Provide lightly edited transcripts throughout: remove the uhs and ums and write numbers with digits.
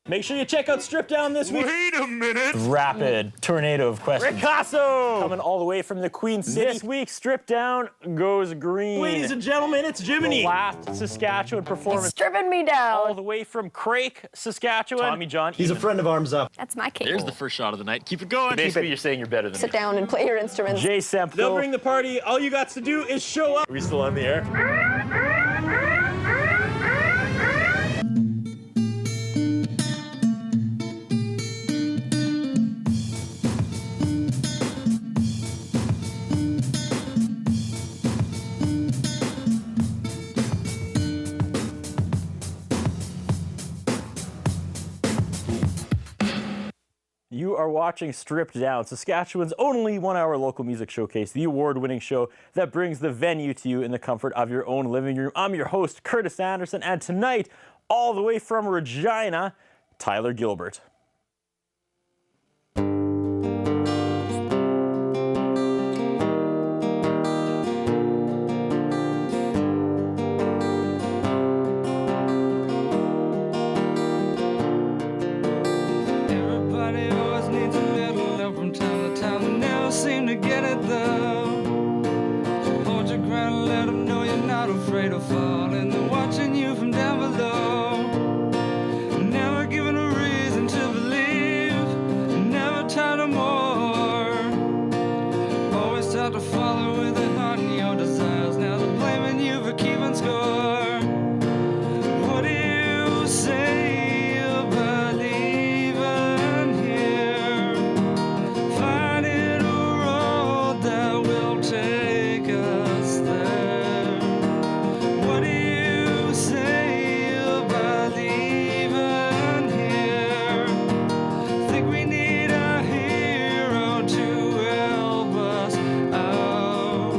Make sure you check out Strip Down this week. Wait a minute. Rapid tornado of questions. Ricasso! Coming all the way from the Queen City. This week, Strip Down goes green. Ladies and gentlemen, it's the Jiminy. last Saskatchewan performance. Stripping me down. All the way from Crake, Saskatchewan. Tommy John. He's a friend of Arms Up. That's my cake. There's the first shot of the night. Keep it going. Basically, you're saying you're better than Sit me. down and play your instruments. Jay They'll Semphill. bring the party. All you got to do is show up. Are we still on the air? You are watching Stripped Down, Saskatchewan's only one-hour local music showcase, the award-winning show that brings the venue to you in the comfort of your own living room. I'm your host, Curtis Anderson, and tonight, all the way from Regina, Tyler Gilbert. Everybody always needs a little help from time to time. They never seem to get it though. Hold your ground and let them know you're not afraid of falling. They're watching you from down below. Never given a reason to believe. Never tired of more. Always taught to follow with a heart and your desires. Now they're blaming you for keeping score. What do you say about leaving here? Finding a road that will take us there. What do you say about leaving here? Think we need a hero to help us out.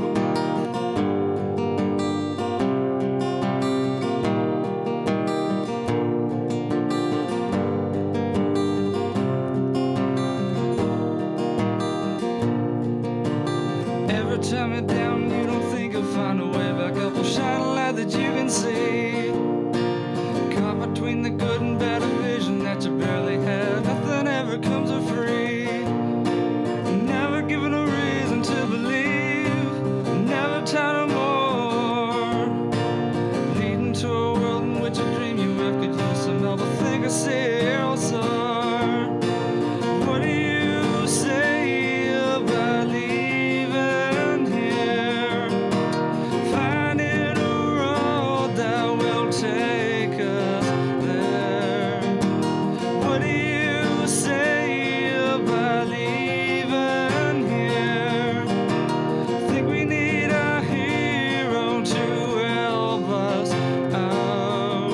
Every time you're down, you don't think you'll find a way back up. Well, shine a light that you can see. Caught between the good and bad, a vision that you barely had. Nothing ever comes for free. Never given a reason to believe. Never tired of more. Leading to a world in which a dream you have could use some help. I think I see a hero soar. What do you say about leaving here? Finding a road that will take us there. What do you say about leaving here? Think we need a hero to help us out.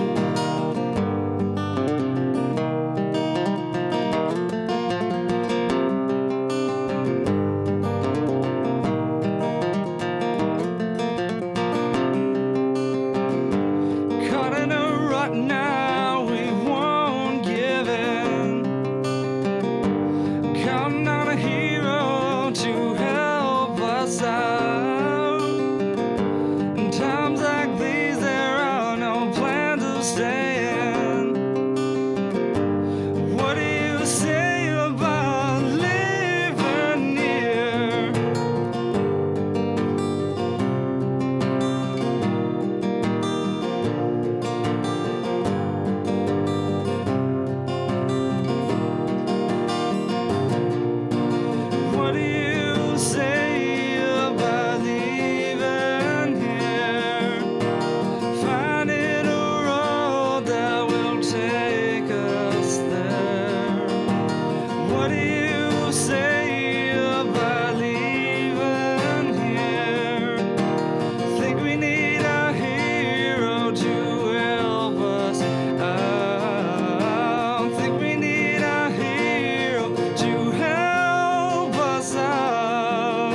Caught in a rut now, we won't give in. Counting on a hero to help us out. In times like these, there are no plans of staying. What do you say about living here? What do you say about leaving here? Finding a road that will take us there. What do you say about leaving here? Think we need a hero to help us out. Think we need a hero to help us out.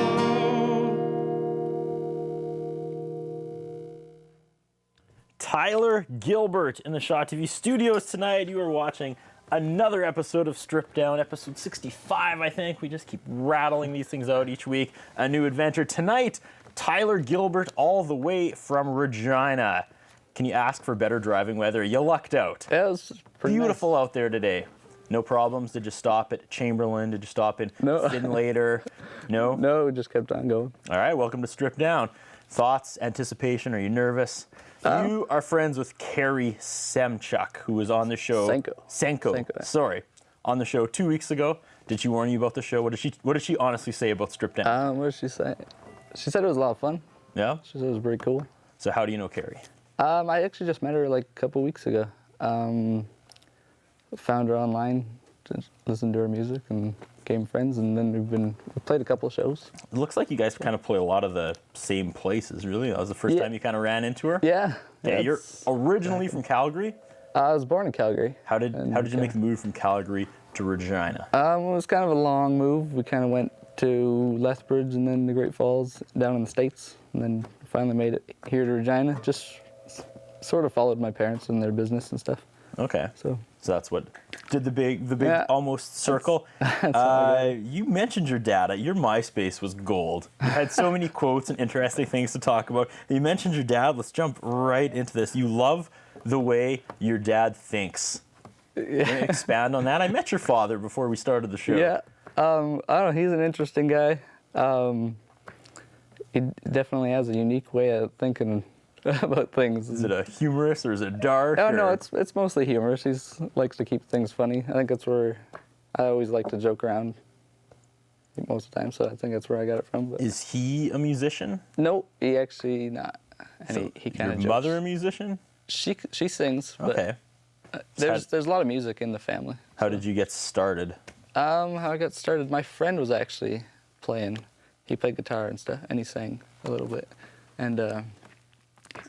Tyler Gilbert in the Shaw TV studios tonight. You are watching another episode of Strip Down, episode 65, I think. We just keep rattling these things out each week. A new adventure. Tonight, Tyler Gilbert all the way from Regina. Can you ask for better driving weather? You lucked out. Yeah, it was pretty Beautiful out there today. No problems. Did you stop at Chamberlain? Did you stop in No. Finlater? No? Nice. No, we just kept on going. All right, welcome to Strip Down. Thoughts, anticipation, are you nervous? You are friends with Carrie Semchuk, who was on the show. Senko. Sorry. On the show 2 weeks ago. Did she warn you about the show? What did she honestly say about Strip Down? What did she say? She said it was a lot of fun. Yeah? She said it was pretty cool. So how do you know Carrie? I actually just met her like a couple weeks ago. Found her online, just listened to her music, and became friends. And then we played a couple of shows. It looks like you guys kind of play a lot of the same places, really. That was the first time you kind of ran into her? Yeah. Yeah, you're originally from Calgary? I was born in Calgary. How did you make the move from Calgary to Regina? It was kind of a long move. We kind of went to Lethbridge and then the Great Falls down in the States, and then finally made it here to Regina. Just sort of followed my parents and their business and stuff. Okay. So that's what did the big almost circle. You mentioned your dad. Your MySpace was gold. You had so many quotes and interesting things to talk about. You mentioned your dad. Let's jump right into this. You love the way your dad thinks. Expand on that. I met your father before we started the show. Yeah. I don't know. He's an interesting guy. He definitely has a unique way of thinking about things. Is it a humorous or is it dark? Oh, no, it's mostly humorous. He likes to keep things funny. I think that's where I always like to joke around most of the time, so I think that's where I got it from. But is he a musician? No, he actually not. And so he kind of your mother a musician? She sings, but okay. There's a lot of music in the family. How did you get started? How I got started, my friend was actually playing. He played guitar and stuff, and he sang a little bit. And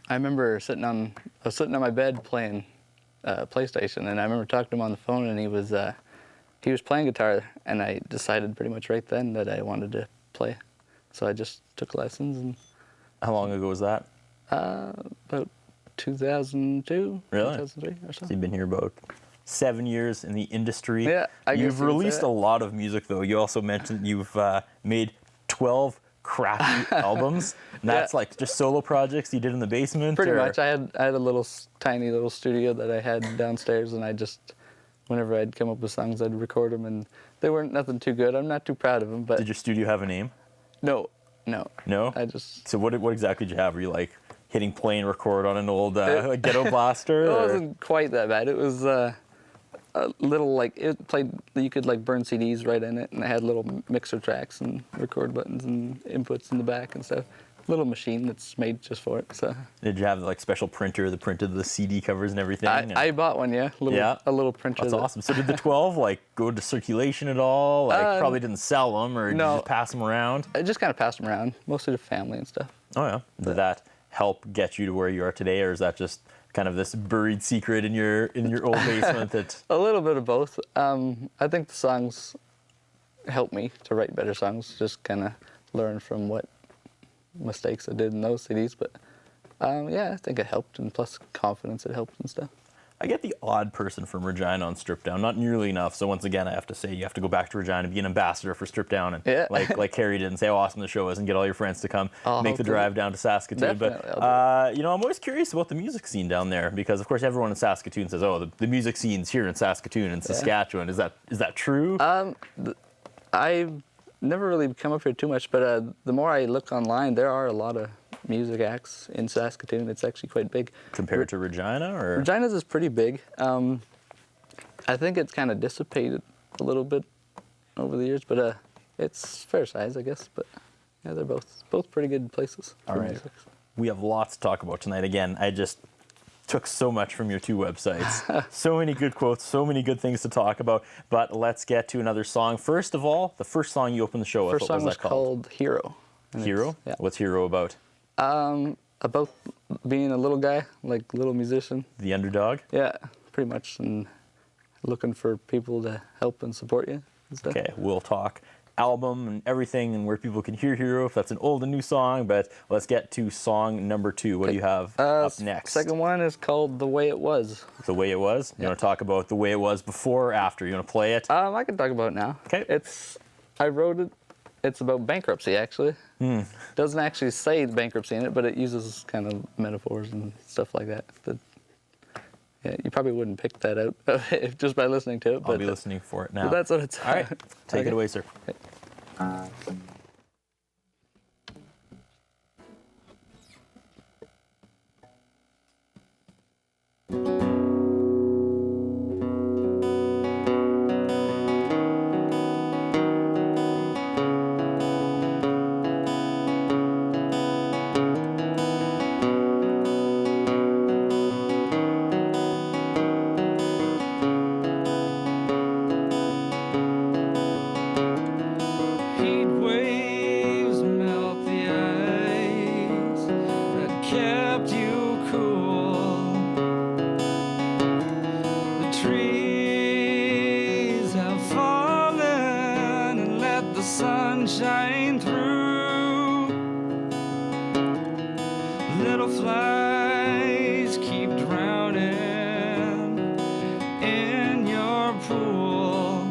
I remember I was sitting on my bed playing PlayStation, and I remember talking to him on the phone, and he was playing guitar, and I decided pretty much right then that I wanted to play. So I just took lessons. And how long ago was that? About 2002, really? 2003 or so. So you've been here about 7 years in the industry. Yeah, I guess you've released a lot of music, though. You also mentioned you've made 12 crappy albums. And that's like just solo projects you did in the basement? Pretty much. I had a tiny little studio that I had downstairs, and I just, whenever I'd come up with songs, I'd record them, and they weren't nothing too good. I'm not too proud of them, but... Did your studio have a name? No. No? I just... So what exactly did you have? Were you like hitting play and record on an old ghetto blaster? It wasn't quite that bad. It was a little like, it played, you could like burn CDs right in it, and it had little mixer tracks and record buttons and inputs in the back and stuff. Little machine that's made just for it. So. Did you have like special printer that printed the CD covers and everything? I bought one, yeah. A little printer. That's awesome. So did the 12 like go to circulation at all? Like probably didn't sell them, or did you just pass them around? I just kind of passed them around, mostly to family and stuff. Oh yeah. Did that help get you to where you are today, or is that just kind of this buried secret in your old basement? That a little bit of both. I think the songs helped me to write better songs. Just kind of learn from what mistakes I did in those CDs, but yeah, I think it helped, and plus confidence it helped and stuff. I get the odd person from Regina on Strip Down, not nearly enough. So once again, I have to say you have to go back to Regina, be an ambassador for Strip Down, and like Carrie did, and say how awesome the show is, and get all your friends to come make the drive down to Saskatoon. Definitely, but I'm always curious about the music scene down there, because of course everyone in Saskatoon says, oh, the music scene's here in Saskatoon and Saskatchewan. Is that true? I've never really come up here too much, but the more I look online, there are a lot of music acts in Saskatoon. It's actually quite big. Compared to Regina, or? Regina's is pretty big. I think it's kind of dissipated a little bit over the years, but it's fair size, I guess. But yeah, they're both pretty good places. All right. Music. We have lots to talk about tonight. Again, I just took so much from your two websites. So many good quotes, so many good things to talk about. But let's get to another song. First of all, the first song you opened the show with, what was that called? Hero. Hero? Yeah. What's Hero about? About being a little guy, like little musician. The underdog? Yeah, pretty much, and looking for people to help and support you and stuff. Okay, we'll talk album and everything and where people can hear Hero, if that's an old and new song, but let's get to song number 2. What do you have up next? Second one is called The Way It Was. The Way It Was? You want to talk about the way it was before or after? You want to play it? I can talk about it now. Okay. I wrote it It's about bankruptcy, actually. Doesn't actually say bankruptcy in it, but it uses kind of metaphors and stuff like that. Yeah, you probably wouldn't pick that out just by listening to it. I'll be listening for it now. But that's what it's. All right, take it away, sir. Heat waves melt the ice that kept you cool. The trees have fallen and let the sun shine through. Little flies keep drowning in your pool.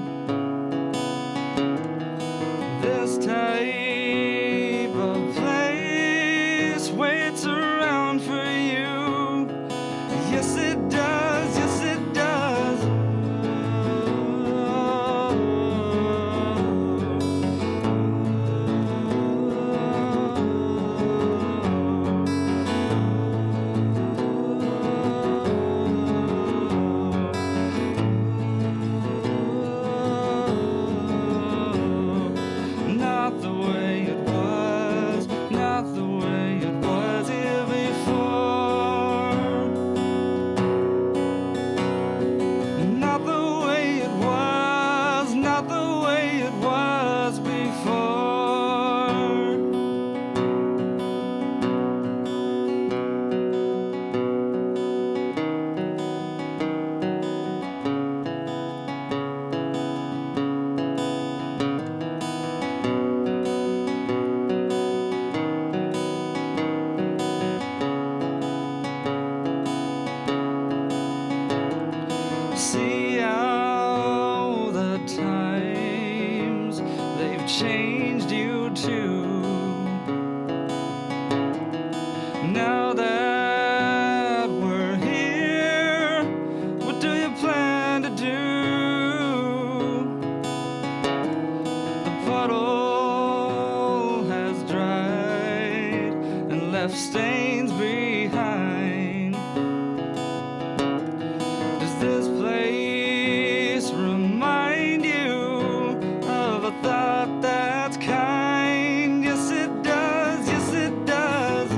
This type of place waits around for you. Yes, it does. Yes, it does. Not the way it was, not the way it was here before. Not the way it was, not the way it was before. See how the times they've changed you too. Now that we're here, what do you plan to do? The puddle has dried and left stains behind. Does this place remind you of a thought that's kind? Yes, it does. Yes, it does.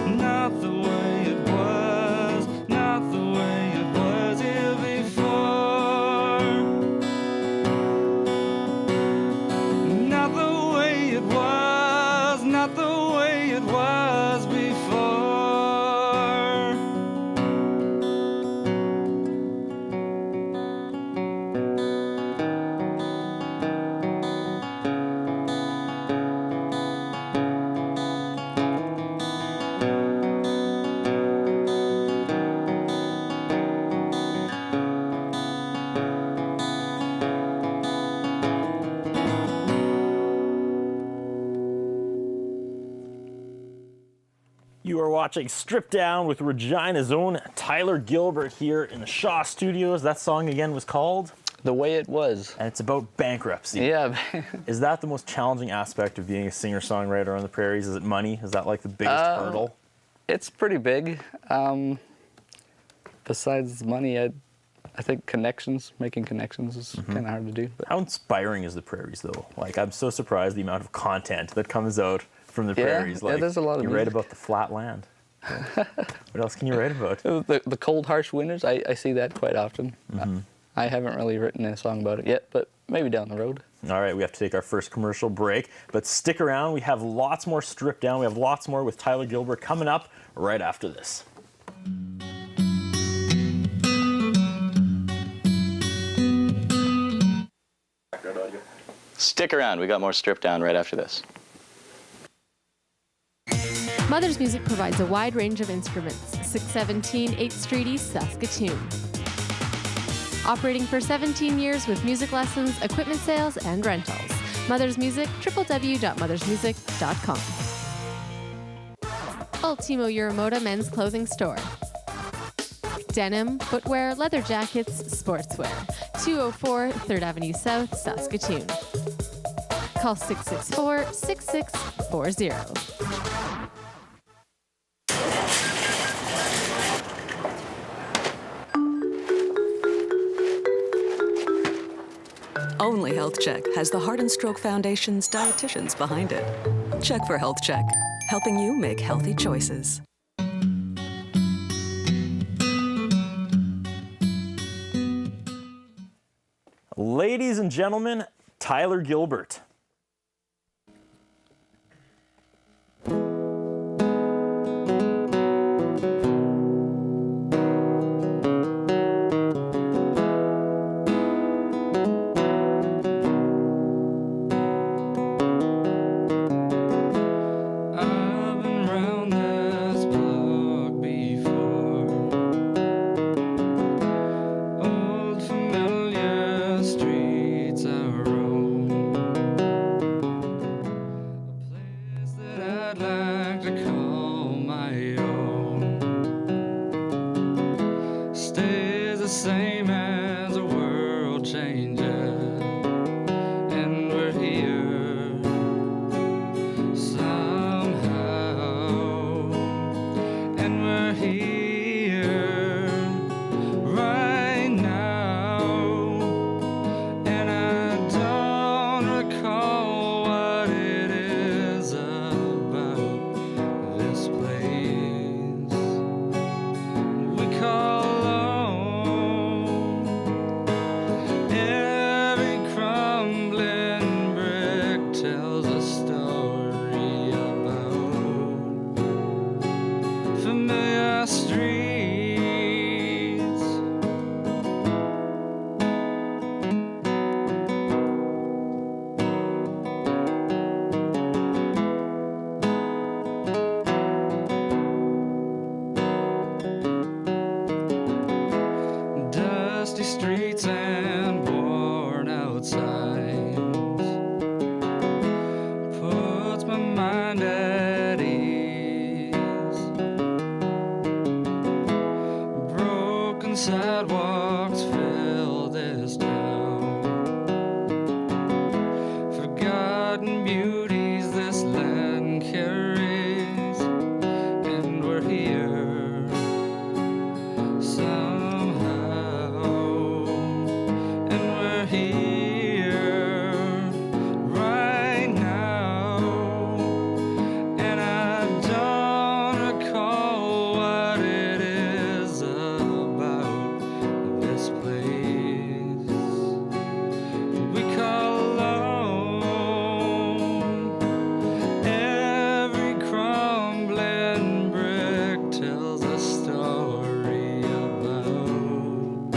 Not the way it was, not the way it was here before. Not the way it was, not the way it was before. You are watching Stripped Down with Regina's own Tyler Gilbert here in the Shaw Studios. That song again was called? The way it was. And it's about bankruptcy. Yeah. Is that the most challenging aspect of being a singer-songwriter on the prairies? Is it money? Is that like the biggest hurdle? It's pretty big. Besides money, I think making connections is kind of hard to do. But How inspiring is the prairies, though? Like, I'm so surprised the amount of content that comes out from the Yeah, prairies. yeah, Like, there's a lot of you write music. about the flat land. What else can you write about? the cold, harsh winters, I see that quite often. I haven't really written a song about it yet, but maybe down the road. All right, we have to take our first commercial break, but stick around. We have lots more Stripped Down. We have lots more with Tyler Gilbert coming up right after this. Stick around. We got more Strip Down right after this. Mother's Music provides a wide range of instruments. 617 8th Street East, Saskatoon. Operating for 17 years with music lessons, equipment sales, and rentals. Mother's Music, www.mothersmusic.com. Ultimo Uramoda Men's Clothing Store. Denim, footwear, leather jackets, sportswear. 204 3rd Avenue South, Saskatoon. Call 664-6640. Only Health Check has the Heart and Stroke Foundation's dietitians behind it. Check for Health Check, helping you make healthy choices. Ladies and gentlemen, Tyler Gilbert. I've been round this block before. Old familiar streets I roam. A place that I'd like to call my own. Stays the same as the world changes, and we're here somehow, and we're here right now, and I don't recall what it is about this place we call home. Every crumbling brick tells a story about familiar streets. Dusty streets and worn out signs puts my mind at ease. Broken sidewalks fill this town. Forgotten beauties this land carries, and we're here somehow, and we're here right now, and I don't recall what it is about this place we call home. Every crumbling brick tells a story about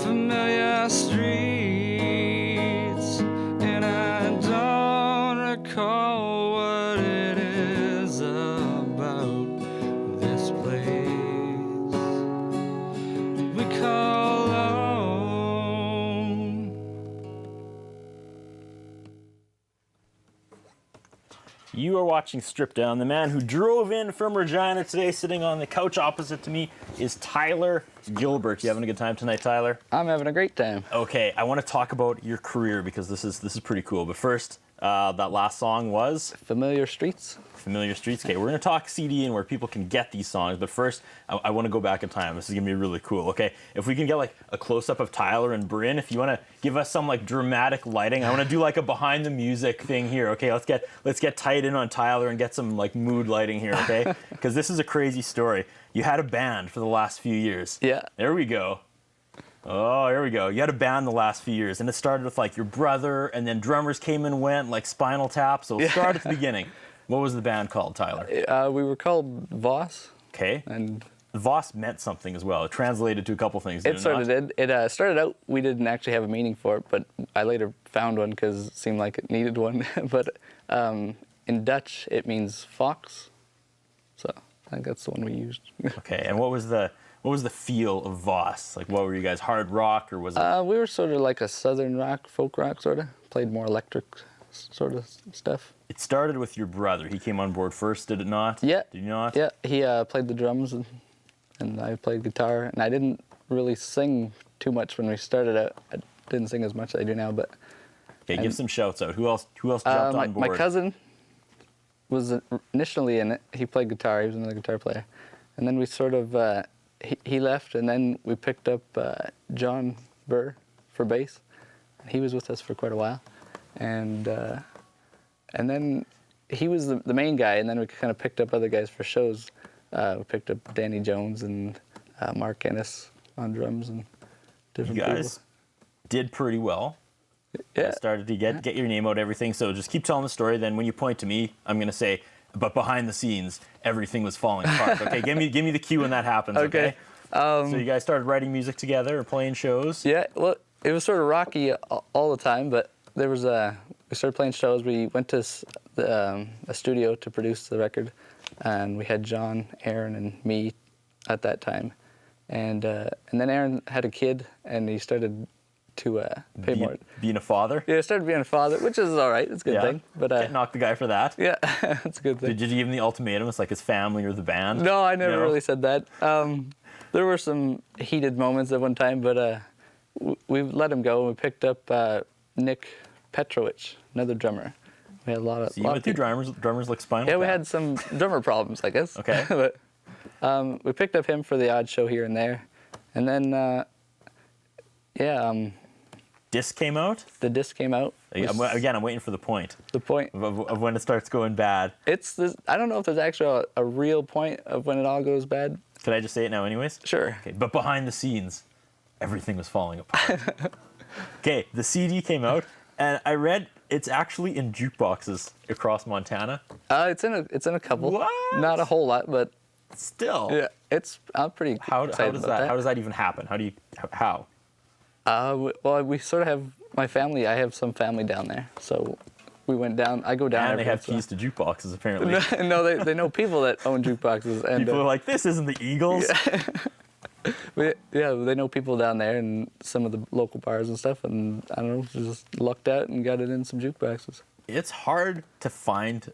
familiar streets, and I don't recall what it is about this place we call home. You are watching Strip Down. The man who drove in from Regina today, sitting on the couch opposite to me, is Tyler Gilbert. You having a good time tonight, Tyler? I'm having a great time. Okay, I want to talk about your career because this is pretty cool. But first, that last song was Familiar Streets. Familiar Streets. Okay, we're going to talk CD and where people can get these songs. But first, I want to go back in time. This is going to be really cool. Okay, if we can get like a close-up of Tyler and Bryn, if you want to give us some like dramatic lighting, I want to do like a behind the music thing here. Okay, let's get tight in on Tyler and get some like mood lighting here. Okay, because this is a crazy story. You had a band for the last few years. Yeah. There we go. Oh, here we go. You had a band the last few years, and it started with like your brother, and then drummers came and went, like Spinal Tap. So start at the beginning. What was the band called, Tyler? We were called Voss, Okay. and Voss meant something as well. It translated to a couple things. Did It sort of did. It started out, we didn't actually have a meaning for it, but I later found one because it seemed like it needed one. But in Dutch, it means fox. So I think that's the one we used. Okay, and what was the feel of Voss? Like, what were you guys, hard rock, or was it? We were sort of like a southern rock, folk rock sort of. Played more electric sort of stuff. It started with your brother. He came on board first, did it not? Yeah. Did you not? Yeah, he played the drums and I played guitar. And I didn't really sing too much when we started out. I didn't sing as much as I do now, but... Okay, give some shouts out. Who else jumped on board? My cousin was initially in it. He played guitar. He was another guitar player. And then we sort of... he left, and then we picked up John Burr for bass. He was with us for quite a while. And then he was the main guy, and then we kind of picked up other guys for shows. We picked up Danny Jones and Mark Ennis on drums and different You guys did pretty well. Yeah. Started to get your name out, everything. So just keep telling the story. Then when you point to me, I'm going to say, but behind the scenes, everything was falling apart. Okay, give me the cue when that happens. Okay. So you guys started writing music together or playing shows. Yeah. Well, it was sort of rocky all the time, but there was we started playing shows. We went to a studio to produce the record, and we had John, Aaron, and me at that time, and then Aaron had a kid, and he started to pay more. Being a father. Yeah, started being a father, which is all right. It's a good thing. But can't knock the guy for that. Yeah, it's a good thing. Did you give him the ultimatum? It's like his family or the band. No, I never really said that. There were some heated moments at one time, but we let him go. We picked up Nick Petrovich, another drummer. We had a lot of. So you went through drummers like Spinal Yeah, we Tap. had some drummer problems, I guess. Okay. But we picked up him for the odd show here and there, and then Disc came out. the disc came out. I'm waiting for the point The point. of when it starts going bad. It's this. I don't know if there's actually a real point of when it all goes bad. Could I just say it now, anyways? Sure. Okay, but behind the scenes, everything was falling apart. Okay, the CD came out, and I read it's actually in jukeboxes across Montana. It's in a couple. What? Not a whole lot, but Still. yeah, I'm pretty How excited does about that? How does that even happen? How? Well, we sort of have my family. I have some family down there, so we went down. I go down. And they every have once keys to jukeboxes, apparently. in a while. No, they know people that own jukeboxes, and People are like, this isn't the Eagles. they know people down there and some of the local bars and stuff. And I don't know, just lucked out and got it in some jukeboxes. It's hard to find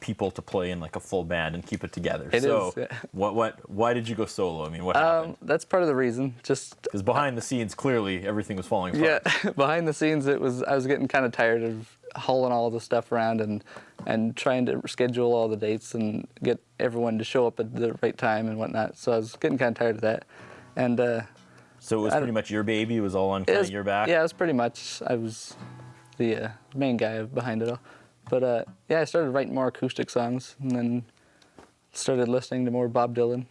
people to play in like a full band and keep it together. It so is, yeah. why did you go solo? I mean, what happened? That's part of the reason. Just Because behind the scenes, clearly everything was falling apart. yeah, behind the scenes, I was getting kind of tired of hauling all the stuff around and trying to schedule all the dates and get everyone to show up at the right time and whatnot. So I was getting kind of tired of that. And So it was pretty much your baby. It was all on kind of your back. Yeah, it was pretty much. I was the main guy behind it all. But I started writing more acoustic songs, and then started listening to more Bob Dylan,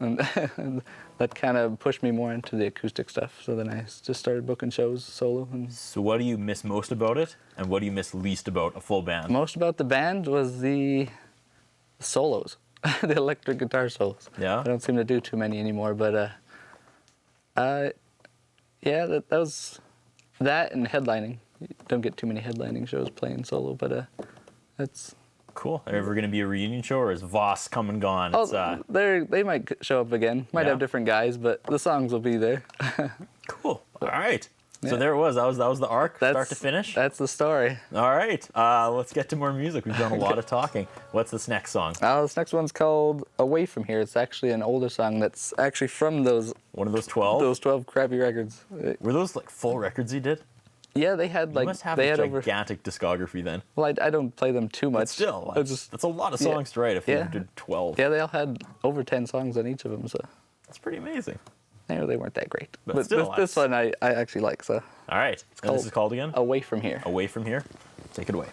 and that kind of pushed me more into the acoustic stuff. So then I just started booking shows solo. And So what do you miss most about it, and what do you miss least about a full band? most about the band was the solos, the electric guitar solos. Yeah? I don't seem to do too many anymore, but that was that and headlining. You don't get too many headlining shows playing solo, but that's. Cool. Are there ever going to be a reunion show, or is Voss come and gone? It's, They might show up again. Might Yeah? have different guys, but the songs will be there. cool. All right. So Yeah. there it was. That was the arc, start to finish. That's the story. All right. Let's get to more music. We've done a lot of talking. What's this next song? This next one's called "Away From Here." It's actually an older song that's actually from those One of those 12? 12 crappy records. Were those like full records you did? Yeah, they had You must have they a had over. gigantic discography then. Well, I don't play them too much. But still, I just that's a lot of songs to write if Yeah. you did 12. yeah, they all had over 10 songs on each of them, so That's pretty amazing. they weren't that great. But still, this one I actually like. So All right. And this is called again? "Away From Here." Away From Here. Take it away.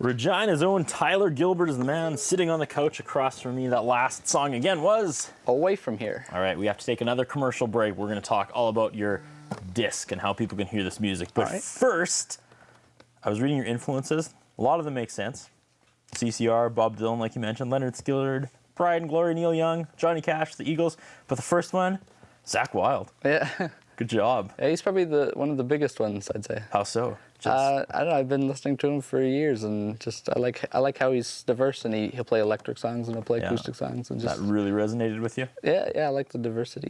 Regina's own Tyler Gilbert is the man sitting on the couch across from me. That last song again was Away From Here. All right, we have to take another commercial break. We're going to talk all about your disc and how people can hear this music. But first, I was reading your influences. A lot of them make sense. CCR, Bob Dylan, like you mentioned, Leonard Skinner, Pride and Glory, Neil Young, Johnny Cash, the Eagles. But the first one, Zakk Wylde. Yeah. Good job. Yeah, he's probably one of the biggest ones, I'd say. How so? I don't know. I've been listening to him for years, and just I like how he's diverse, and he'll play electric songs and he'll play acoustic songs, and just that really resonated with you. Yeah, I like the diversity,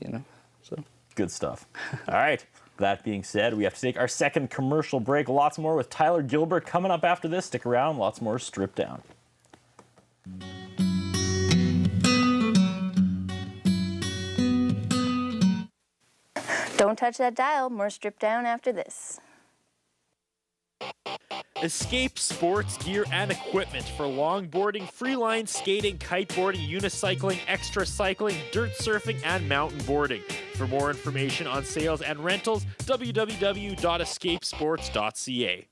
So good stuff. All right. That being said, we have to take our second commercial break. Lots more with Tyler Gilbert coming up after this. Stick around. Lots more Stripped Down. Don't touch that dial. More Stripped Down after this. Escape sports gear and equipment for longboarding, freeline skating, kiteboarding, unicycling, extra cycling, dirt surfing, and mountain boarding. For more information on sales and rentals, www.escapesports.ca.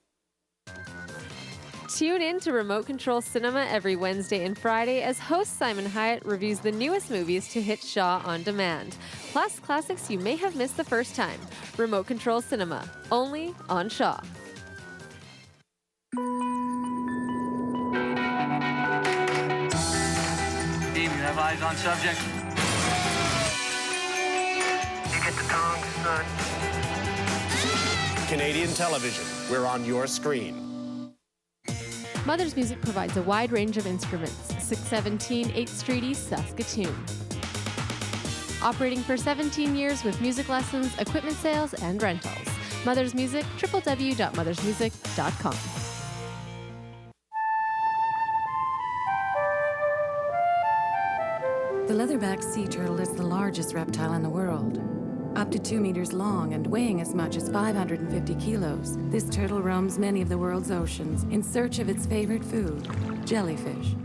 Tune in to Remote Control Cinema every Wednesday and Friday as host Simon Hyatt reviews the newest movies to hit Shaw on demand. Plus classics you may have missed the first time. Remote Control Cinema, only on Shaw. Team, you have eyes on subject. You get the tongs, son. Canadian television, we're on your screen. Mother's Music provides a wide range of instruments. 617 8th Street East, Saskatoon. Operating for 17 years with music lessons, equipment sales, and rentals. Mother's Music, www.mothersmusic.com. The leatherback sea turtle is the largest reptile in the world. Up to 2 meters long and weighing as much as 550 kilos, this turtle roams many of the world's oceans in search of its favorite food, jellyfish.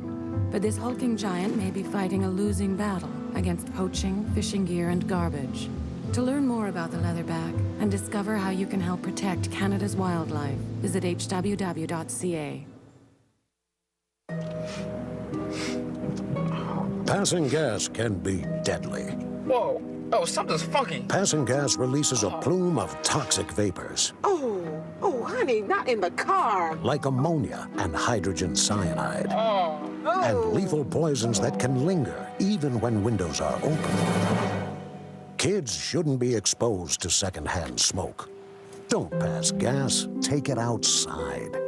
But this hulking giant may be fighting a losing battle against poaching, fishing gear, and garbage. To learn more about the leatherback and discover how you can help protect Canada's wildlife, visit hww.ca. Passing gas can be deadly. Whoa. Oh, something's funky. Passing gas releases a plume of toxic vapors. Oh, honey, not in the car. Like ammonia and hydrogen cyanide. Oh. And lethal poisons that can linger even when windows are open. Kids shouldn't be exposed to secondhand smoke. Don't pass gas, take it outside.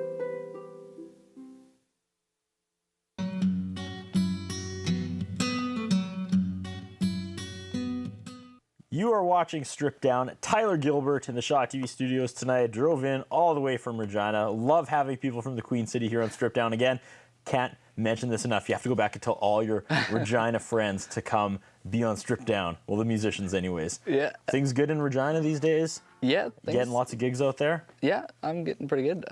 You are watching Stripped Down. Tyler Gilbert in the Shaw TV studios tonight. Drove in all the way from Regina. Love having people from the Queen City here on Stripped Down again. Can't mention this enough. You have to go back and tell all your Regina friends to come be on Stripped Down. Well, the musicians anyways. Yeah. Things good in Regina these days? Yeah. Getting lots of gigs out there? Yeah, I'm getting pretty good.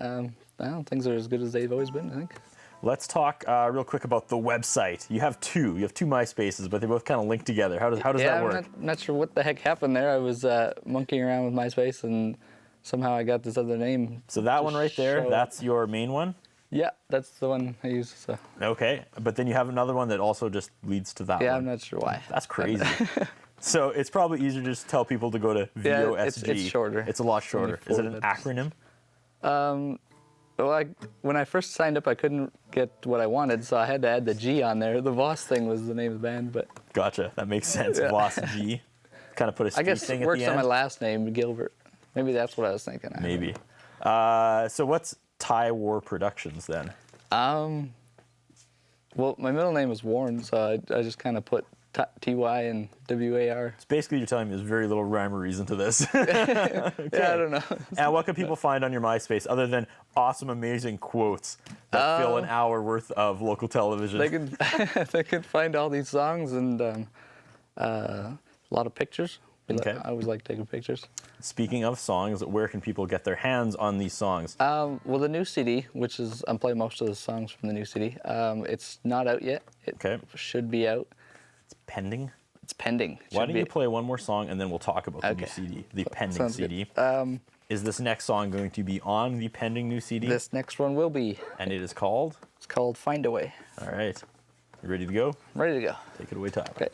Things are as good as they've always been, I think. Let's talk real quick about the website. You have two MySpaces, but they both kind of link together. How does that work? I'm not sure what the heck happened there. I was monkeying around with MySpace, and somehow I got this other name. So that one right there, that's your main one? Yeah, that's the one I use. So. Okay, but then you have another one that also just leads to that one. Yeah, I'm not sure why. That's crazy. So it's probably easier to just tell people to go to VOSG. It's shorter. It's a lot shorter. Is it an acronym? Well, when I first signed up, I couldn't get what I wanted, so I had to add the G on there. The Voss thing was the name of the band, but... Gotcha. That makes sense. Yeah. Voss G. Kind of put a ski thing at the end. I guess it works on my last name, Gilbert. Maybe that's what I was thinking. Maybe. So what's Ty War Productions then? Well, my middle name is Warren, so I just kind of put T-Y and W-A-R. So basically you're telling me there's very little rhyme or reason to this. Okay. Yeah, I don't know. And what can people find on your MySpace other than awesome, amazing quotes that fill an hour worth of local television? They can find all these songs and a lot of pictures. Okay. I always like taking pictures. Speaking of songs, where can people get their hands on these songs? Well, the new CD, which is I'm playing most of the songs from the new CD. It's not out yet. It should be out. It's pending? It's pending. Why don't you play one more song and then we'll talk about the new CD, the pending Sounds CD. Good. Is this next song going to be on the pending new CD? This next one will be. And it is called? It's called Find a Way. All right. You ready to go? I'm ready to go. Take it away, Tyler. Okay.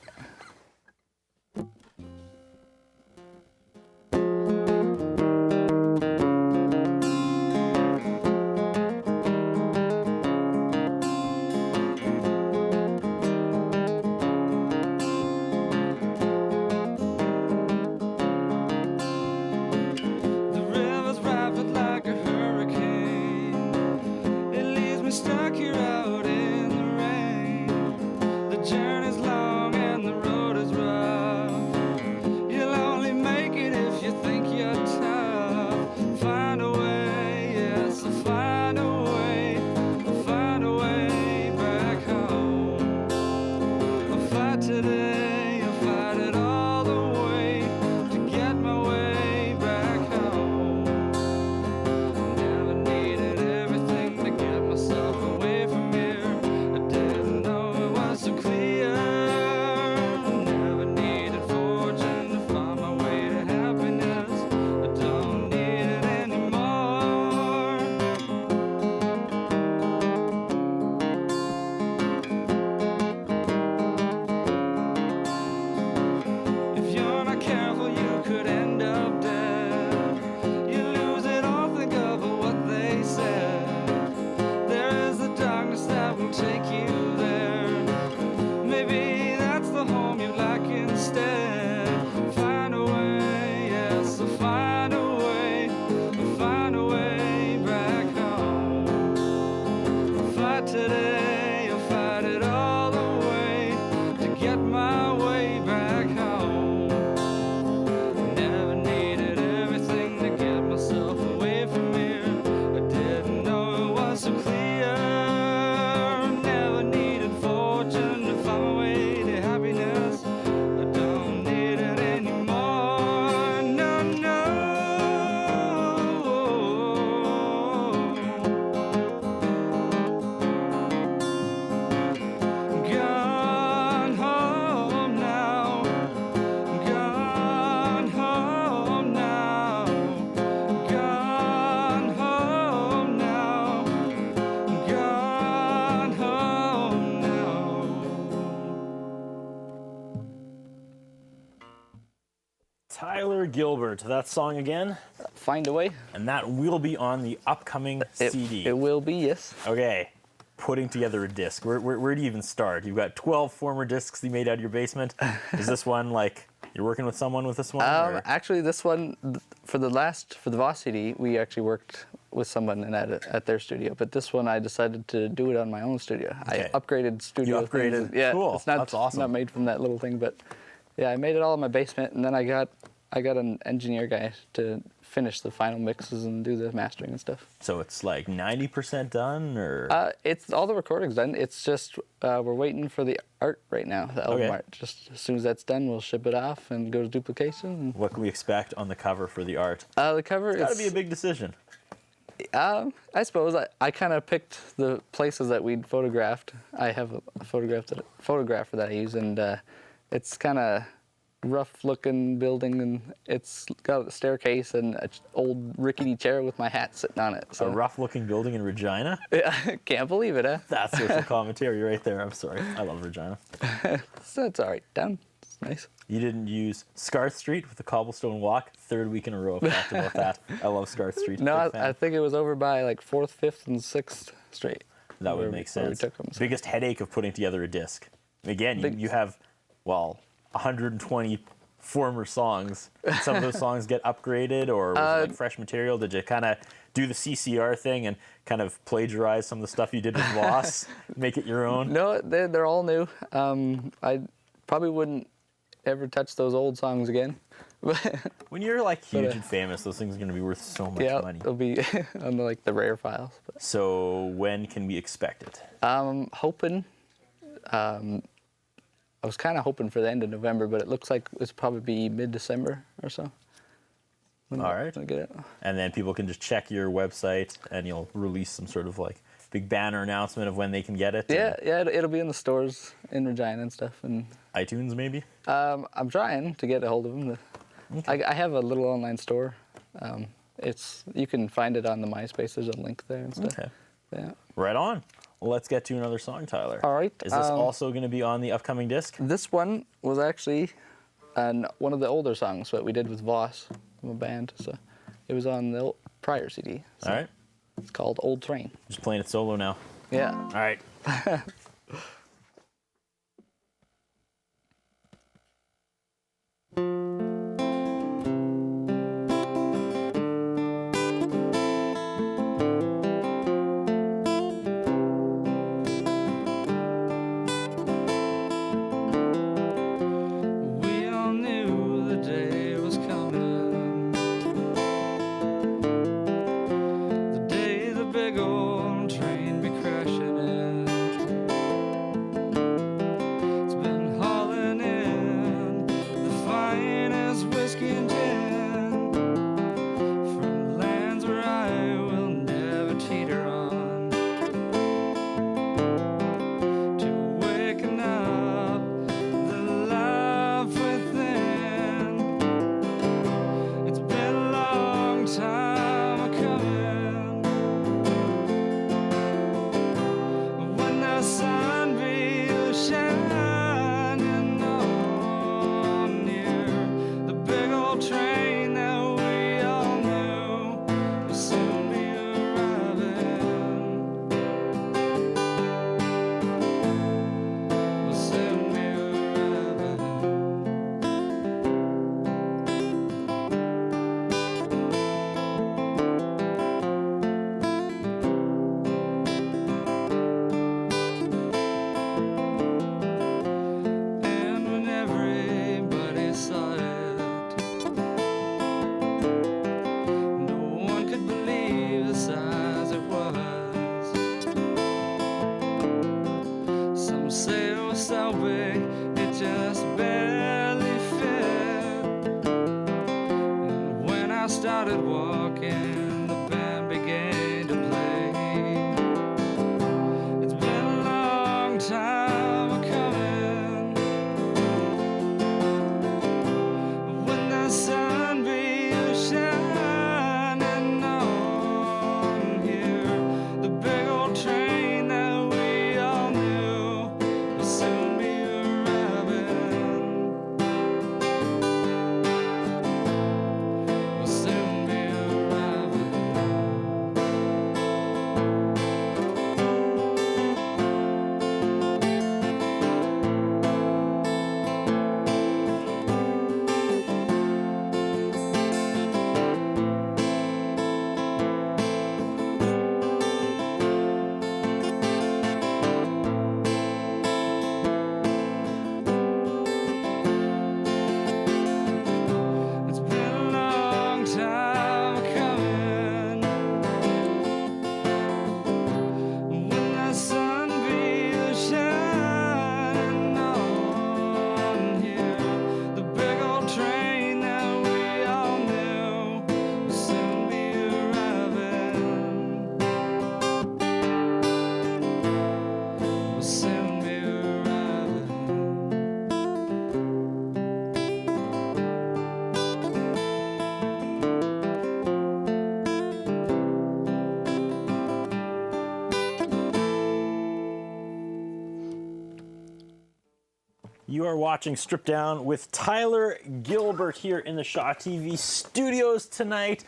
Stuck here out in the rain. The journey's long and the road is rough. You'll only make it if you think you're tough. Find a way, yes, find a way back home. I'll fight today, I'll fight it all the way to get my way back home. Never needed everything to get myself away from here. I didn't know it was so clear. Never needed fortune to find my way to happiness. I don't need it anymore. If you're not careful, you could end up dead. You lose it all, think of what they said. There is the darkness that will take you there. Maybe that's the home you like instead. Find a way, yes, find a way back home. Fight today, I'll fight it all the way to get my way back home. Never needed everything to get myself away from here. I didn't know it was so clear. Never needed fortune to find my way to happiness. I don't need it anymore. No, no. Gone home now. Gone home now. Gone home now. Gone home now. Tyler Gilbert. That song again? Find a Way. And that will be on the upcoming CD. It will be, yes. Okay. Putting together a disc. Where do you even start? You've got 12 former discs you made out of your basement. Is this one like you're working with someone with this one? or- Actually, this one, for the Voss CD, we actually worked with someone and at their studio. But this one, I decided to do it on my own studio. Okay. I upgraded studio. You upgraded? things. Yeah, Cool. it's not, That's awesome. not made from that little thing, but yeah, I made it all in my basement, and then I got an engineer guy to finish the final mixes and do the mastering and stuff. So it's like 90% done, or? It's all the recording's done. It's just we're waiting for the art right now, the album Okay. art. Just as soon as that's done, we'll ship it off and go to duplication. What can we expect on the cover for the art? The cover It's got to is be a big decision. I suppose I kind of picked the places that we'd photographed. I have a photographer that I use, and it's kind of rough-looking building, and it's got a staircase and an old rickety chair with my hat sitting on it. A rough-looking building in Regina? Can't believe it, huh? That's social commentary right there. I'm sorry. I love Regina. So it's all right. Down. It's nice. You didn't use Scarth Street with the cobblestone walk? Third week in a row I've talked about that. I love Scarth Street. No, Big fan. I think it was over by like 4th, 5th, and 6th Street. That would where make we sense. took 'em, so. Biggest headache of putting together a disc. Again, you have, 120 former songs. Did some of those songs get upgraded, or was it like fresh material? Did you kind of do the CCR thing and kind of plagiarize some of the stuff you did with Voss, make it your own? No, they're all new. I probably wouldn't ever touch those old songs again. When you're like huge and famous, those things are going to be worth so much money. They'll be on like the rare files. But. So when can we expect it? Hoping. I was kind of hoping for the end of November, but it looks like it's probably be mid-December or so. All right. Get it. And then people can just check your website, and you'll release some sort of like big banner announcement of when they can get it. Yeah, it'll be in the stores in Regina and stuff, and iTunes maybe. I'm trying to get a hold of them. I have a little online store. you can find it on the MySpace. There's a link there and stuff. Okay. Yeah. Right on. Well, let's get to another song, Tyler. All right. Is this also going to be on the upcoming disc? This one was actually on one of the older songs that we did with Voss from a band. So it was on the prior CD. So All right. It's called Old Train. Just playing it solo now. Yeah. All right. We all knew the day was coming. The day the big old train be crashing in. It's been hauling in the finest whiskey and gin from lands where I will never teeter on, to waking up the life within. It's been a long time coming. When the sun be shining on here, the big old train that we all knew will soon be arriving. Will soon be arriving. And when everybody saw it, no one could believe the size it was. Some say it was so big it just barely fit. And when I started walking, the band began to play. It's been a long time coming. When the sun be shining on here, the big old train that we all knew will soon be arriving. Will soon be arriving. It's been a long time coming. When the sun be shining on here, the big old train that we all knew will soon be arriving. Will soon be arriving. You are watching Strip Down with Tyler Gilbert here in the Shaw TV studios tonight.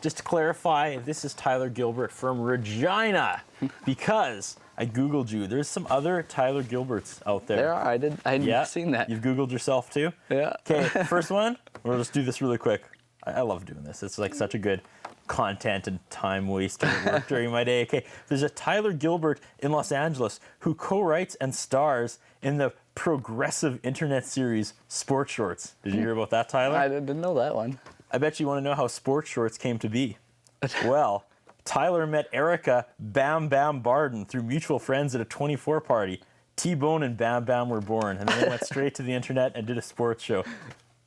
Just to clarify, this is Tyler Gilbert from Regina because I Googled you. There's some other Tyler Gilberts out there. There are. I hadn't seen that. You've Googled yourself too? Yeah. Okay, first one. We'll just do this really quick. I love doing this. It's like such a good content and time waster at work during my day. Okay, there's a Tyler Gilbert in Los Angeles who co-writes and stars in the progressive internet series Sports Shorts. Did you hear about that, Tyler? I didn't know that one. I bet you want to know how Sports Shorts came to be. Well, Tyler met Erica Bam Bam Barden through mutual friends at a 24 party. T-Bone and Bam Bam were born, and then they went straight to the internet and did a sports show.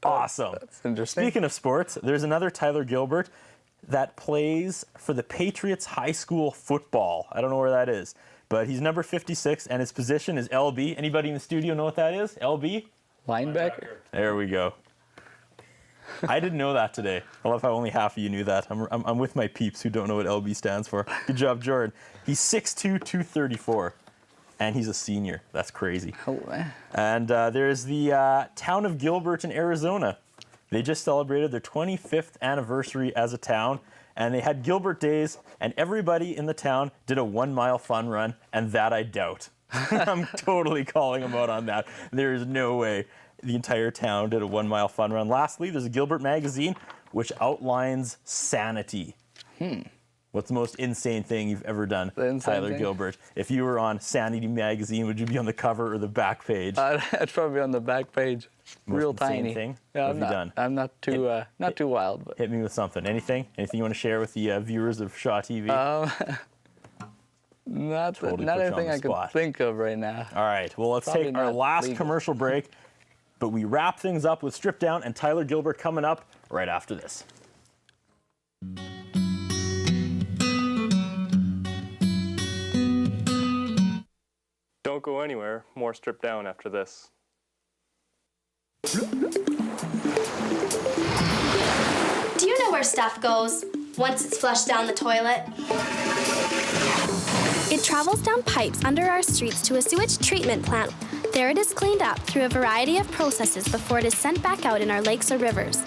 Awesome. That's interesting. Speaking of sports, there's another Tyler Gilbert that plays for the Patriots high school football. I don't know where that is, but he's number 56, and his position is LB. Anybody in the studio know what that is? LB? Linebacker. There we go. I didn't know that today. I love how only half of you knew that. I'm with my peeps who don't know what LB stands for. Good job, Jordan. He's 6'2", 234, and he's a senior. That's crazy. Oh, man. And there's the town of Gilbert in Arizona. They just celebrated their 25th anniversary as a town, and they had Gilbert Days, and everybody in the town did a 1 mile fun run, and that I doubt. I'm totally calling them out on that. There is no way the entire town did a 1 mile fun run. Lastly, there's a Gilbert magazine which outlines sanity. What's the most insane thing you've ever done, Tyler Gilbert? If you were on Sanity magazine, would you be on the cover or the back page? I'd probably be on the back page. Most Real insane tiny. thing? Yeah, What have you done? I'm not too wild. But. Hit me with something. Anything? Anything you want to share with the viewers of Shaw TV? Not Totally anything I can think of right now. All right. Well, let's Probably take our not last legal. commercial break, but we wrap things up with Strip Down and Tyler Gilbert coming up right after this. Don't go anywhere. More Strip Down after this. Do you know where stuff goes once it's flushed down the toilet? It travels down pipes under our streets to a sewage treatment plant. There it is cleaned up through a variety of processes before it is sent back out in our lakes or rivers.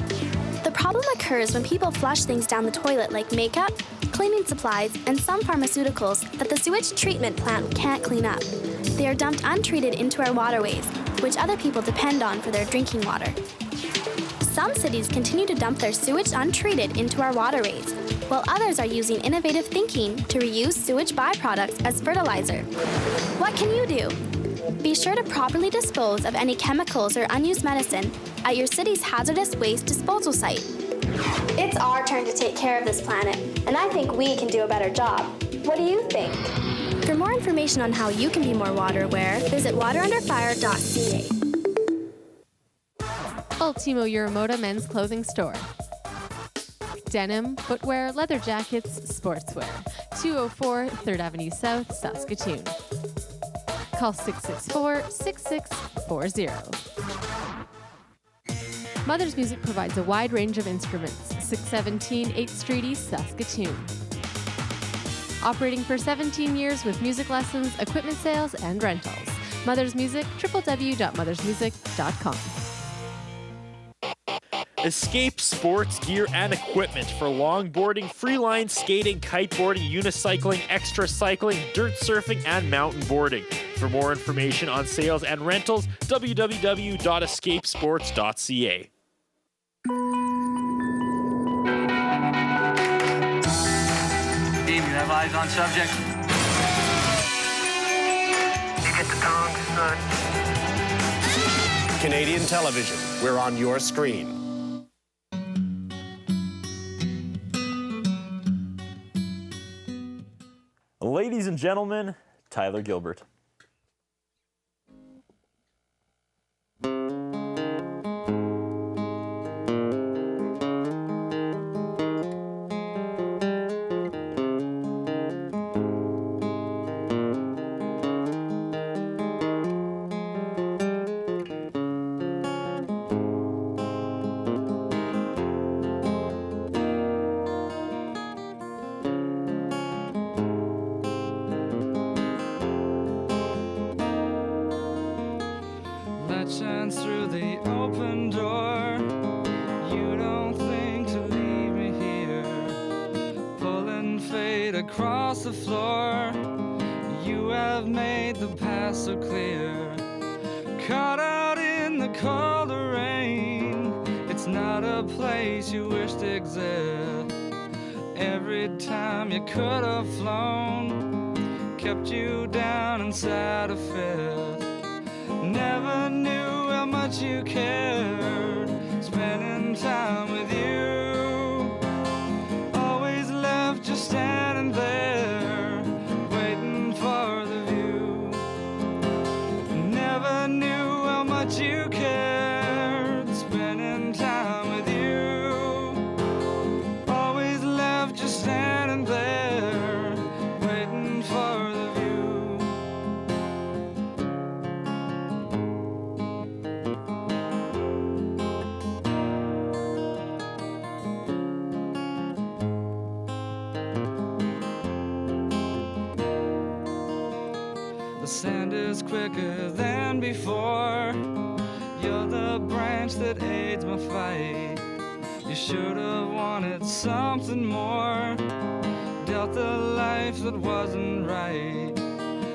The problem occurs when people flush things down the toilet like makeup, cleaning supplies, and some pharmaceuticals that the sewage treatment plant can't clean up. They are dumped untreated into our waterways, which other people depend on for their drinking water. Some cities continue to dump their sewage untreated into our waterways, while others are using innovative thinking to reuse sewage byproducts as fertilizer. What can you do? Be sure to properly dispose of any chemicals or unused medicine at your city's hazardous waste disposal site. It's our turn to take care of this planet, and I think we can do a better job. What do you think? For more information on how you can be more water aware, visit waterunderfire.ca. Ultimo Uramoda Men's Clothing Store. Denim, footwear, leather jackets, sportswear. 204 3rd Avenue South, Saskatoon. Call 664-6640. Mother's Music provides a wide range of instruments. 617 8th Street East, Saskatoon. Operating for 17 years with music lessons, equipment sales, and rentals. Mother's Music, www.mothersmusic.com. Escape sports gear and equipment for longboarding, freeline skating, kiteboarding, unicycling, extra cycling, dirt surfing, and mountain boarding. For more information on sales and rentals, www.escapesports.ca. Team, you have eyes on subject. You get the tongs, son. Canadian television, we're on your screen. Ladies and gentlemen, Tyler Gilbert. Light shines through the open door. You don't think to leave me here. Pulling fade across the floor. You have made the past so clear. Caught out in the colder rain. It's not a place you wish to exist. Every time you could have flown, kept you down inside a fist. Never knew how much you cared, spending time with you. Always left you standing there, waiting for the view. Never knew how much you cared, spending time with you. Always left you standing there, waiting for the view. The sand is quicker than before. You're the branch that aids my fight. You should have wanted something more. Dealt a life that wasn't right.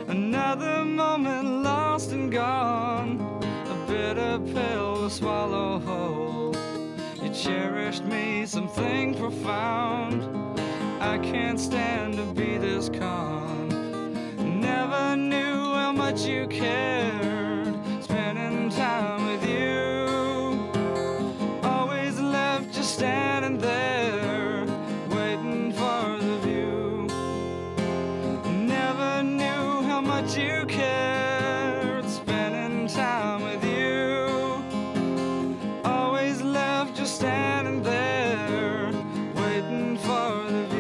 Another moment lost and gone. A bitter pill to swallow whole. You cherished me, something profound. I can't stand to be this calm. Never knew how much you cared. Spending time with you. Always left you standing there, waiting for the view. Never knew how much you cared. Spending time with you. Always left you standing there, waiting for the view.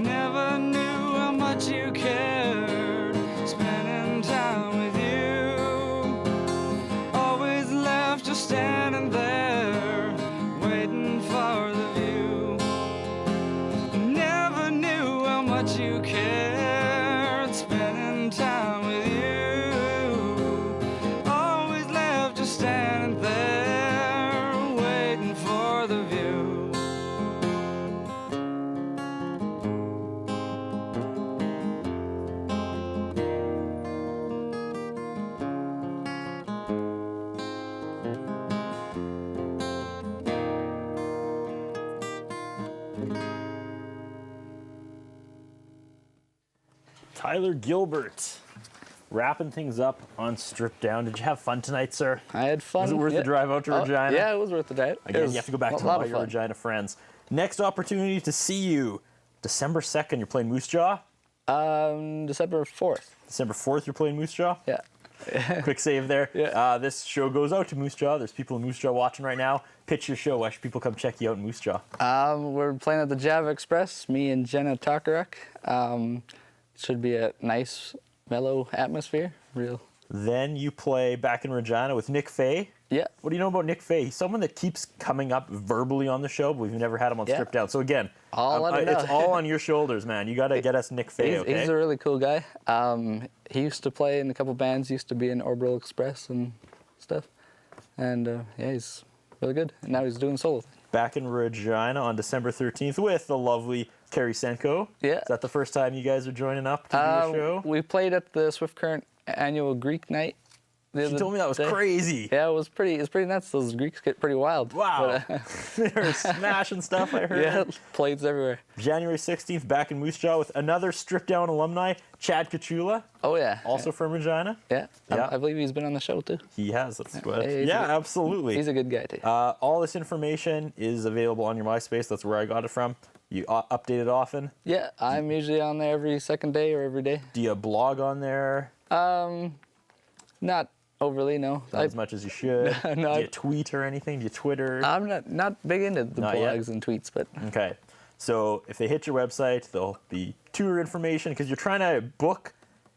Never knew how much you cared. Spending time with you. Always left you standing there, waiting for the view. Never knew how much you cared. Spending time with you. Always left you standing there, waiting for the view. Tyler Gilbert, wrapping things up on Stripped Down. Did you have fun tonight, sir? I had fun. Was it worth the drive out to Regina? Yeah, it was worth the drive. Again, you have to go back to all your Regina friends. Next opportunity to see you, December 2nd, you're playing Moose Jaw? December 4th. December 4th, you're playing Moose Jaw? Yeah. Quick save there. Yeah. This show goes out to Moose Jaw. There's people in Moose Jaw watching right now. Pitch your show. Why should people come check you out in Moose Jaw? We're playing at the Java Express, me and Jenna Takaruk. Should be a nice, mellow atmosphere. Real. Then you play back in Regina with Nick Fay. Yeah. What do you know about Nick Fay? He's someone that keeps coming up verbally on the show, but we've never had him on Stripped Down. So again, it's all on your shoulders, man. You got to get us Nick Fay, okay? He's a really cool guy. He used to play in a couple bands, used to be in Orbital Express and stuff. And yeah, he's really good. And now he's doing solo. Back in Regina on December 13th with the lovely Carrie Senko. Yeah. Is that the first time you guys are joining up to do a show? We played at the Swift Current annual Greek night. She told me that was crazy. Yeah, it was pretty nuts. Those Greeks get pretty wild. Wow. They were smashing stuff, I heard. Yeah, plates everywhere. January 16th, back in Moose Jaw with another Stripped Down alumni, Chad Kachula. Oh, yeah. Also from Regina. Yeah. I believe he's been on the show, too. He has. That's what. Absolutely. He's a good guy, too. All this information is available on your MySpace. That's where I got it from. You update it often? Yeah, I'm usually on there every second day or every day. Do you blog on there? Not overly, no. Not as much as you should. No, do you tweet or anything? Do you Twitter? I'm not big into the Not blogs yet? and tweets, but Okay. So if they hit your website, there'll be tour information because you're trying to book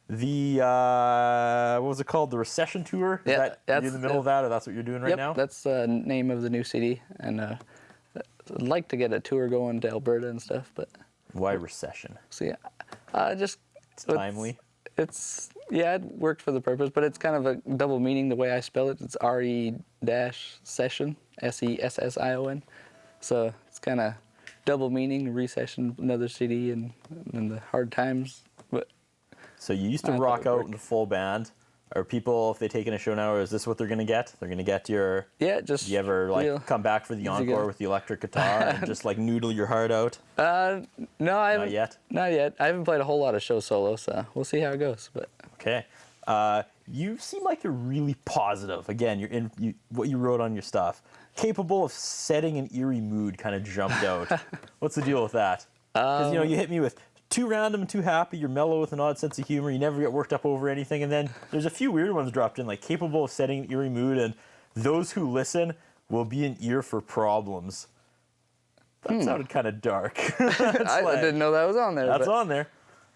the, what was it called? The Recession Tour? Is Yeah, that, you're in the middle of that, or that's what you're doing right now? That's the name of the new CD, and I'd like to get a tour going to Alberta and stuff, but Why Recession? so yeah, just It's timely. It worked for the purpose, but it's kind of a double meaning the way I spell it. It's RE-session, SESSION. So it's kind of double meaning, recession, another CD, and the hard times. But So you used to rock out in the full band. Are people, if they take in a show now, or is this what they're going to get? They're going to get your... Yeah, just... Do you ever come back for the easy encore go. with the electric guitar and just noodle your heart out? No, I haven't. Not yet? Not yet. I haven't played a whole lot of show solo, so we'll see how it goes. But Okay. You seem like you're really positive. Again, what you wrote on your stuff. Capable of setting an eerie mood kind of jumped out. What's the deal with that? Because, you hit me with too random, too happy. You're mellow with an odd sense of humor. You never get worked up over anything. And then there's a few weird ones dropped in, like capable of setting an eerie mood, and those who listen will be an ear for problems. That sounded kind of dark. I didn't know that was on there. That's on there.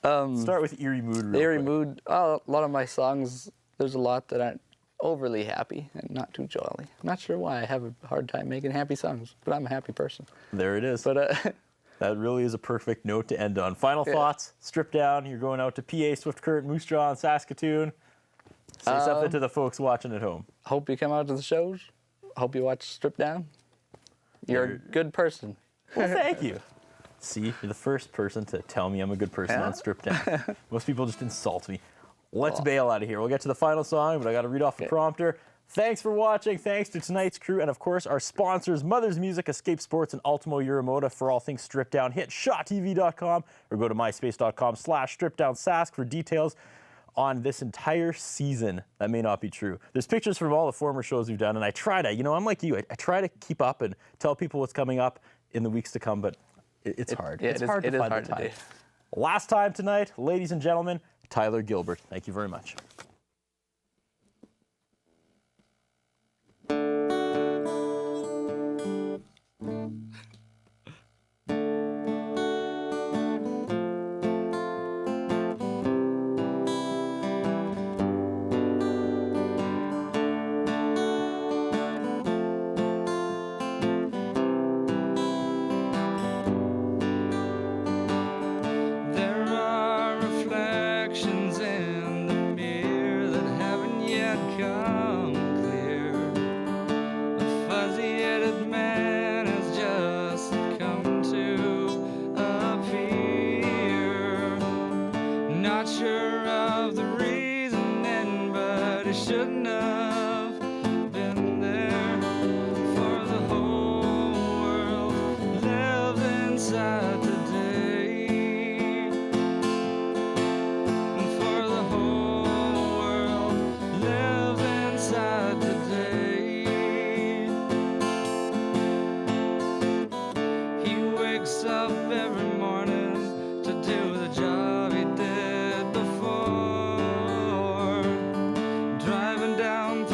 Start with eerie mood. Real quick. Mood. A lot of my songs, there's a lot that aren't overly happy and not too jolly. I'm not sure why I have a hard time making happy songs, but I'm a happy person. There it is. But that really is a perfect note to end on. Final thoughts, Strip Down. You're going out to PA, Swift Current, Moose Jaw, and Saskatoon. Say something to the folks watching at home. Hope you come out to the shows. Hope you watch Strip Down. You're a good person. Well, thank you. See, you're the first person to tell me I'm a good person on Strip Down. Most people just insult me. Let's bail out of here. We'll get to the final song, but I got to read off the prompter. Thanks for watching. Thanks to tonight's crew. And, of course, our sponsors, Mother's Music, Escape Sports, and Ultimo Euromoda for all things Strip Down. Hit ShawTV.com or go to myspace.com/StripDownSask for details on this entire season. That may not be true. There's pictures from all the former shows we've done, and I try to, I'm like you, I try to keep up and tell people what's coming up in the weeks to come, but it's hard. Yeah, it's hard to find the time. Last time tonight, ladies and gentlemen, Tyler Gilbert. Thank you very much. Driving down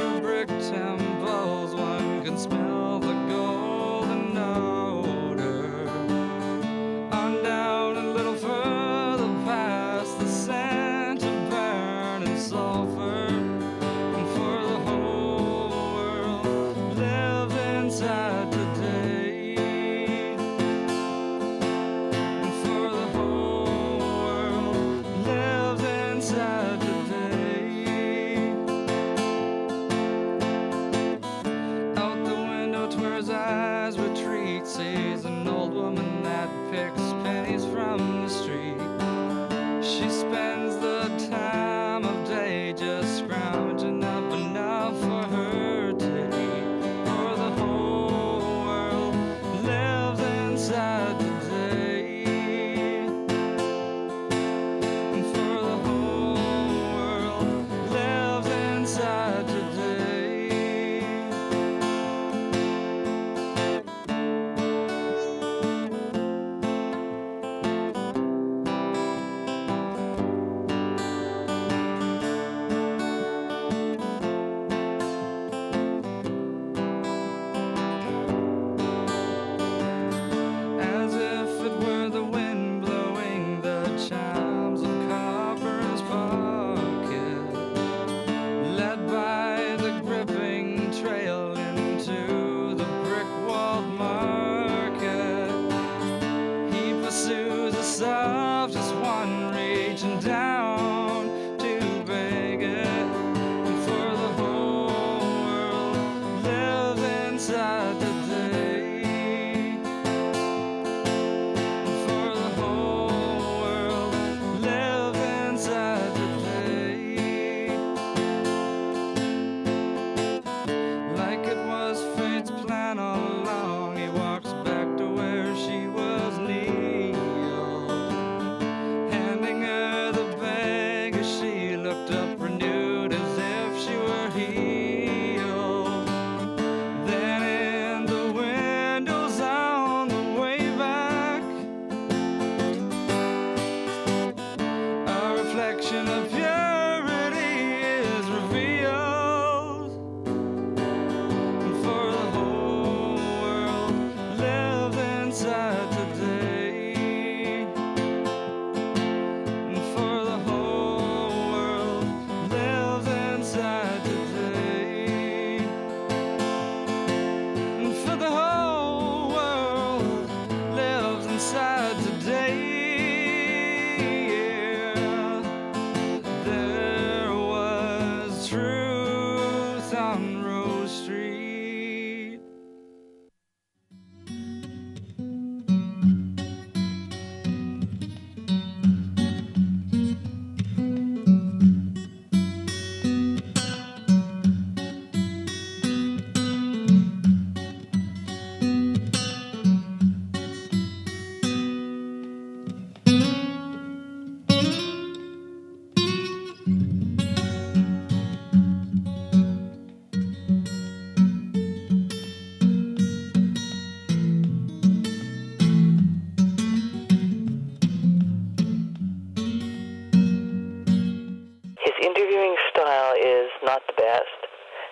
not the best.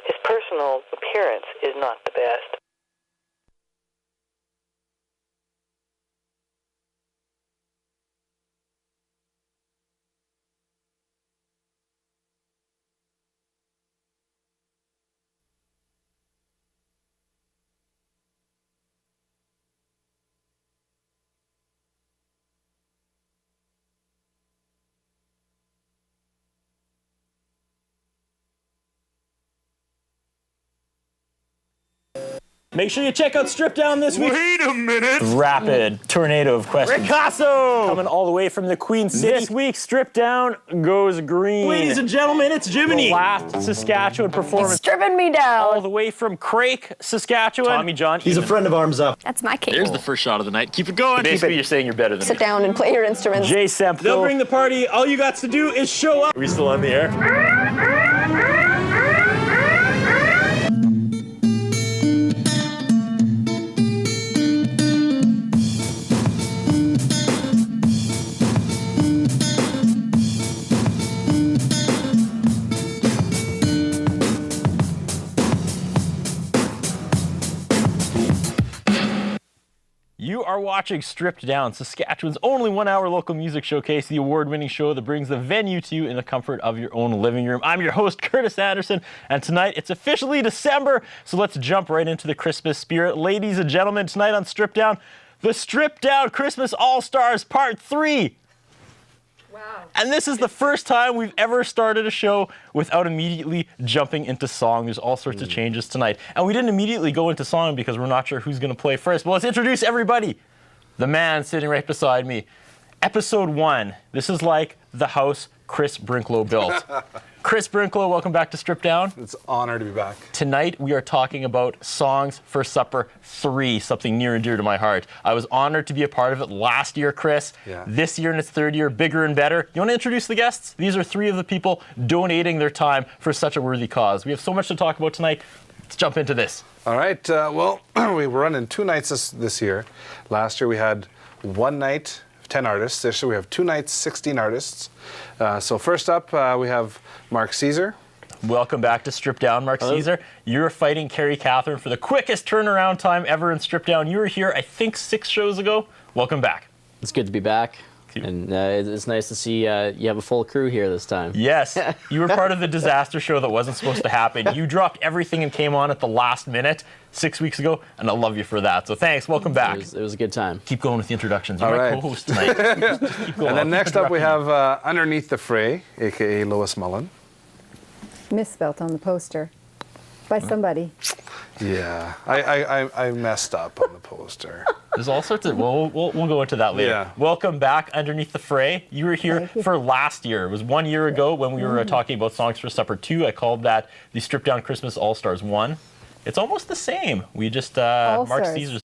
His personal appearance is not the best. Make sure you check out Strip Down this week. Wait a minute. Rapid tornado of questions. Ricasso! Coming all the way from the Queen City. This week, Strip Down goes green. Ladies and gentlemen, it's Jiminy. The last Saskatchewan performance. It's stripping me down. All the way from Crake, Saskatchewan. Tommy John. He's a friend of Arms Up. That's my cake. There's the first shot of the night. Keep it going. Basically, you're saying you're better than Sit me. down and play your instruments. Jay Semple. They'll bring the party. All you got to do is show up. Are we still on the air? You are watching Stripped Down, Saskatchewan's only 1-hour local music showcase, the award-winning show that brings the venue to you in the comfort of your own living room. I'm your host, Curtis Anderson, and tonight it's officially December, so let's jump right into the Christmas spirit. Ladies and gentlemen, tonight on Stripped Down, the Stripped Down Christmas All-Stars Part 3. Wow. And this is the first time we've ever started a show without immediately jumping into song. There's all sorts of changes tonight. And we didn't immediately go into song because we're not sure who's going to play first. But let's introduce everybody. The man sitting right beside me. Episode 1. This is like the house Chris Brinklow built. Chris Brinklow, welcome back to Strip Down. It's an honor to be back. Tonight we are talking about Songs for Supper 3, something near and dear to my heart. I was honored to be a part of it last year, Chris. Yeah. This year in its third year, bigger and better. You want to introduce the guests? These are 3 of the people donating their time for such a worthy cause. We have so much to talk about tonight. Let's jump into this. All right. Well, we were running 2 nights this year. Last year we had 1 night, 10 artists. This year we have 2 nights, 16 artists. So first up, we have Mark Caesar. Welcome back to Strip Down, Mark Caesar. You're fighting Carrie Catherine for the quickest turnaround time ever in Strip Down. You were here, I think, 6 shows ago. Welcome back. It's good to be back. And it's nice to see you have a full crew here this time. Yes, you were part of the disaster show that wasn't supposed to happen. You dropped everything and came on at the last minute 6 weeks ago, and I love you for that. So thanks, welcome back. It was a good time. Keep going with the introductions. You're All my right. co-host tonight. Just keep going. And then next up we have Underneath the Fray, a.k.a. Lois Mullen. Misspelt on the poster by somebody. Yeah, I messed up on the poster. There's all sorts of, we'll go into that later. Yeah. Welcome back, Underneath the Fray. You were here for last year. It was 1 year ago when we were talking about Songs for Supper 2. I called that the Strip Down Christmas All-Stars 1. It's almost the same. We just, Mark Caesar's